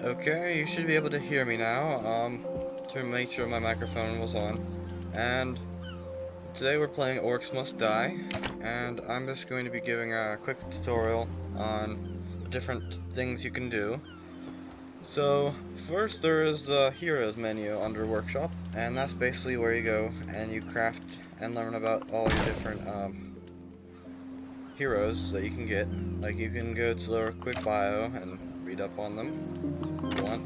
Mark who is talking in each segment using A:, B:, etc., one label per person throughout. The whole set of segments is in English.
A: Okay, you should be able to hear me now, to make sure my microphone was on. And today we're playing Orcs Must Die, and I'm just going to be giving a quick tutorial on the different things you can do. So, first there is the Heroes menu under Workshop, and that's basically where you go and you craft and learn about all your different heroes that you can get. Like, you can go to their quick bio and read up on them if you want.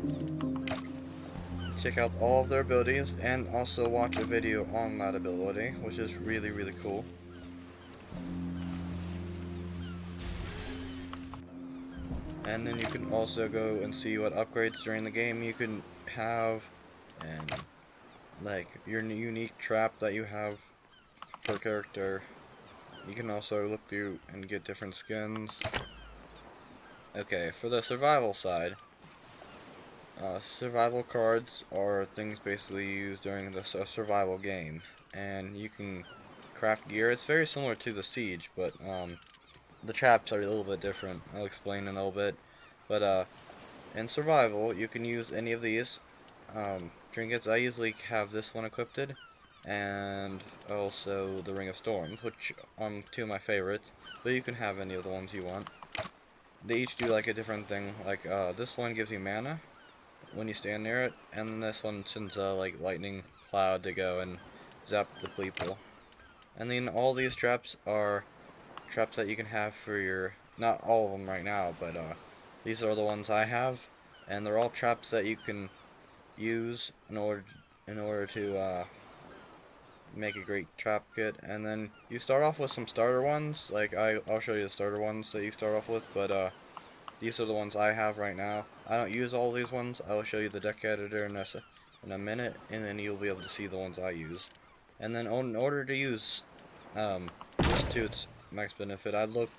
A: Check out all of their abilities and also watch a video on that ability, which is really cool. And then you can also go and see what upgrades during the game you can have, and like your unique trap that you have per character. You can also look through and get different skins. Okay, for the survival side, survival cards are things basically used during the survival game, and you can craft gear. It's very similar to the Siege, but the traps are a little bit different. I'll explain in a little bit. But in survival, you can use any of these trinkets. I usually have this one equipped, and also the Ring of Storms, which are two of my favorites. But you can have any of the ones you want. They each do like a different thing. Like this one gives you mana when you stand near it, and this one sends a like lightning cloud to go and zap the people. And then all these traps are traps that you can have for your, not all of them right now, but these are the ones I have, and they're all traps that you can use in order to make a great trap kit. And then you start off with some starter ones, like I'll show you the starter ones that you start off with, but these are the ones I have right now. I don't use all these ones. I'll show you the deck editor in a minute, and then you'll be able to see the ones I use. And then in order to use this to its max benefit, I look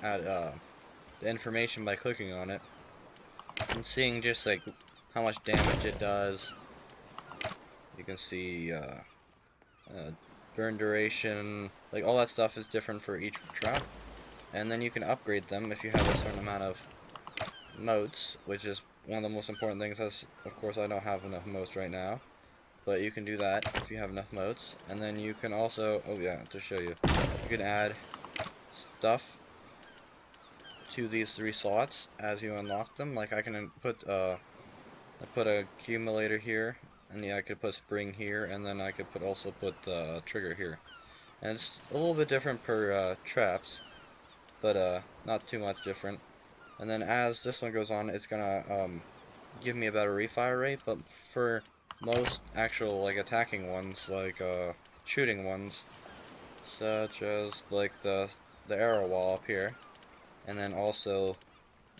A: at the information by clicking on it and seeing just like how much damage it does. You can see burn duration, like all that stuff is different for each trap. And then you can upgrade them if you have a certain amount of motes, which is one of the most important things. As of course I don't have enough motes right now, but you can do that if you have enough motes. And then you can also, oh yeah, to show you, you can add stuff to these three slots as you unlock them. Like I can put I put a accumulator here, and yeah, I could put spring here, and then I could also put the trigger here. And it's a little bit different per traps, but not too much different. And then as this one goes on, it's gonna give me a better refire rate. But for most actual like attacking ones, like shooting ones, such as like the arrow wall up here, and then also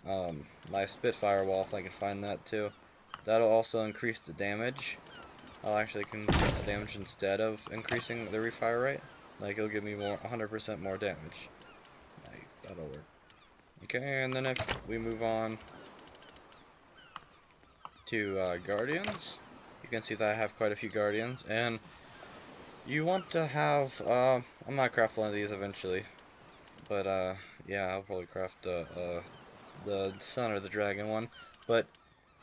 A: my Spitfire wall, if I can find that too. That'll also increase the damage. I'll actually can increase the damage instead of increasing the refire rate. Like it'll give me 100% more damage. Like, that'll work. Okay, and then if we move on to Guardians, you can see that I have quite a few Guardians, and you want to have, I might craft one of these eventually, but yeah, I'll probably craft the Sun or the Dragon one, but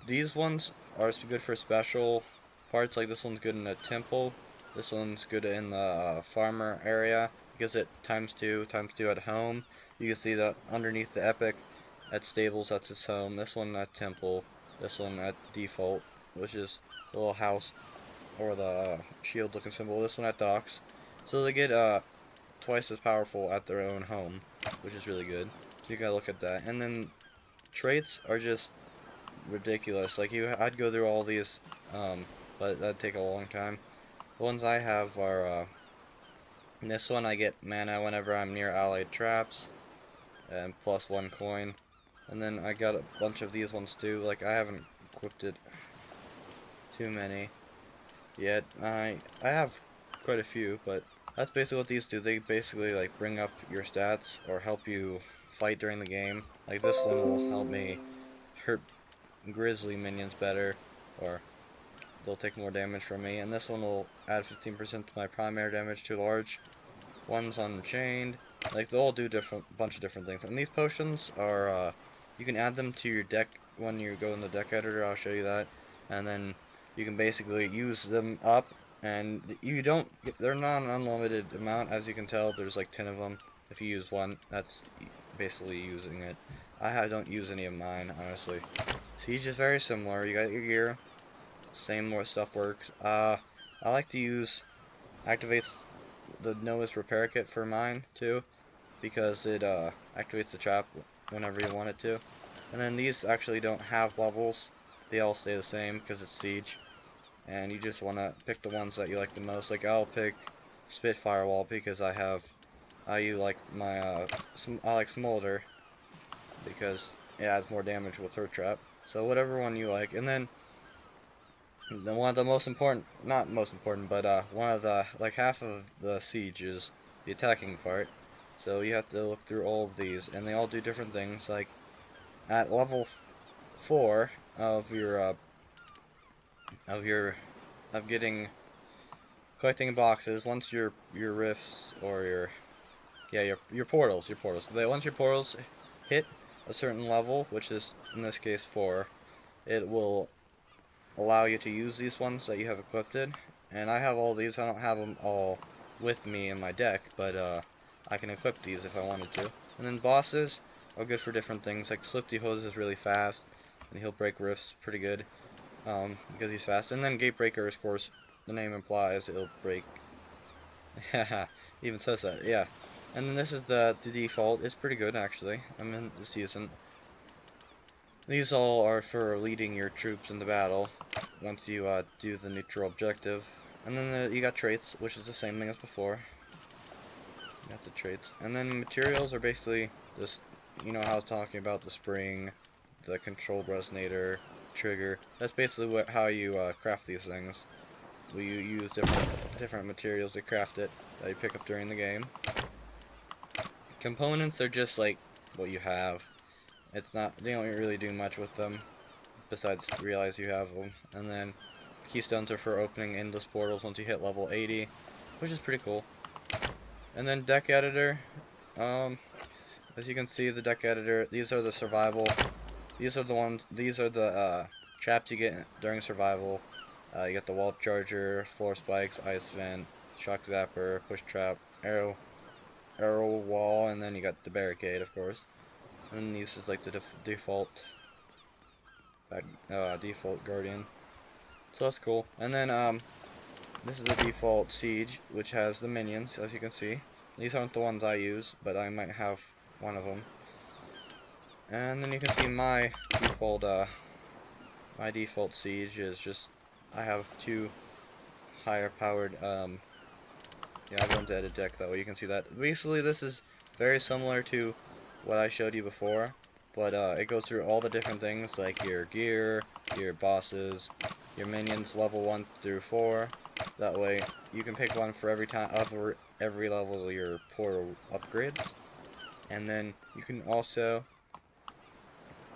A: these ones are good for special parts. Like this one's good in a temple, this one's good in the farmer area, because it times two at home. You can see that underneath the epic, at stables, that's its home. This one at temple, this one at default, which is the little house or the shield looking symbol. This one at docks. So they get twice as powerful at their own home, which is really good. So you gotta look at that. And then traits are just ridiculous. Like I'd go through all these, but that'd take a long time. The ones I have are this one I get mana whenever I'm near allied traps, and plus 1 coin. And then I got a bunch of these ones too. Like I haven't equipped it too many yet. I have quite a few, but that's basically what these do. They basically like bring up your stats or help you fight during the game. Like this one will help me hurt grizzly minions better, or they'll take more damage from me. And this one will add 15% to my primary damage to large ones on Unchained. Like they'll all do bunch of different things. And these potions are you can add them to your deck when you go in the deck editor, I'll show you that, and then you can basically use them up, and you don't they're not an unlimited amount, as you can tell. There's like 10 of them. If you use one, that's basically using it. Don't use any of mine, honestly. Siege is very similar. You got your gear, same more stuff works. I like to use activates the Noah's repair kit for mine too, because it activates the trap whenever you want it to. And then these actually don't have levels. They all stay the same because it's siege. And you just want to pick the ones that you like the most. Like I'll pick Spitfire Wall because I like my I like Smolder because it adds more damage with her trap. So whatever one you like. And then one of the most important, not most important, but one of the, like half of the siege is the attacking part. So you have to look through all of these, and they all do different things. Like at level 4 of your of getting collecting boxes, once your rifts or your portals, once your portals hit a certain level, which is in this case 4, it will allow you to use these ones that you have equipped. And I have all these. I don't have them all with me in my deck, but I can equip these if I wanted to. And then bosses are good for different things. Like Swifty Hose is really fast, and he'll break rifts pretty good because he's fast. And then Gatebreaker, of course, the name implies it'll break. Even says that, yeah. And then this is the default. It's pretty good actually. I'm in the season. These all are for leading your troops into battle once you do the neutral objective. And then you got traits, which is the same thing as before. You got the traits. And then materials are basically this, you know how I was talking about the spring, the control resonator, trigger. That's basically how you craft these things. You use different materials to craft it that you pick up during the game. Components are just like what you have. They don't really do much with them besides realize you have them. And then keystones are for opening endless portals once you hit level 80, which is pretty cool. And then deck editor, as you can see, the deck editor, these are the survival, these are the traps you get during survival. You get the wall charger, floor spikes, ice vent, shock zapper, push trap, arrow wall, and then you got the barricade, of course. And these is like the default guardian. So that's cool. And then this is the default siege, which has the minions, as you can see. These aren't the ones I use, but I might have one of them. And then you can see my default siege is just I have 2 higher powered yeah, I go into edit deck that way you can see that. Basically this is very similar to what I showed you before, but it goes through all the different things like your gear, your bosses, your minions level 1 through 4. That way you can pick one for every level of your portal upgrades. And then you can also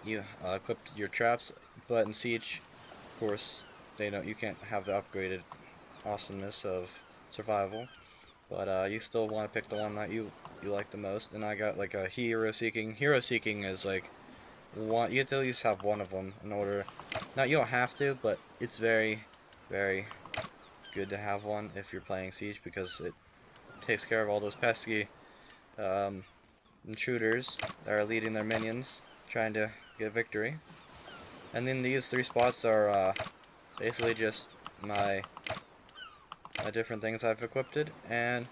A: equip your traps, but in Siege, of course, you can't have the upgraded awesomeness of survival. But you still want to pick the one that you like the most. And I got like a hero seeking. Hero seeking is like you have to at least have one of them in order. Now you don't have to, but it's very, very good to have one if you're playing Siege because it takes care of all those pesky intruders that are leading their minions trying to get victory. And then these 3 spots are basically just my different things I've equipped, and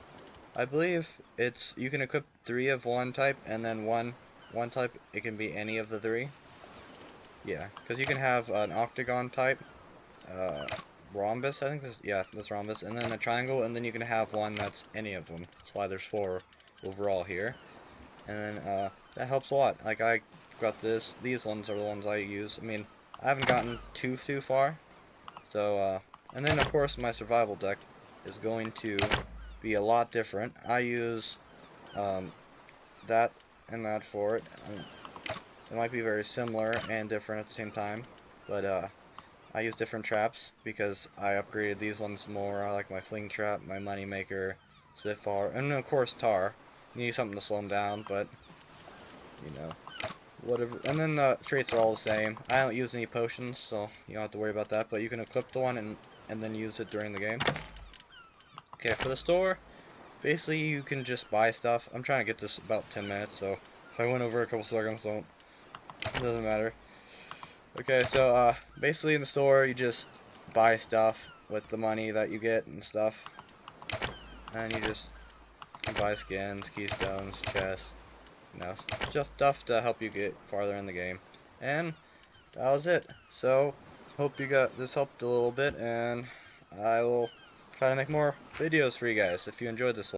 A: I believe you can equip 3 of one type, and then one type, it can be any of the 3. Yeah, because you can have an octagon type, rhombus, I think that's rhombus, and then a triangle, and then you can have one that's any of them. That's why there's 4 overall here. And then that helps a lot. Like I got these ones are the ones I use. I mean, I haven't gotten too far. So and then of course my survival deck is going to be a lot different. I use that and that for it. It might be very similar and different at the same time, but I use different traps because I upgraded these ones more. I like my fling trap, my money maker, Spitfire, and of course Tar. You need something to slow him down, but you know. whatever. And then the traits are all the same. I don't use any potions, so you don't have to worry about that. But you can equip the one and then use it during the game. Okay, for the store, basically you can just buy stuff. I'm trying to get this about 10 minutes, so if I went over a couple seconds, it doesn't matter. Okay, so basically in the store you just buy stuff with the money that you get and stuff, and you just buy skins, keystones, chests, you know, just stuff to help you get farther in the game. And that was it. So hope you got this helped a little bit, and I will try to make more videos for you guys if you enjoyed this one.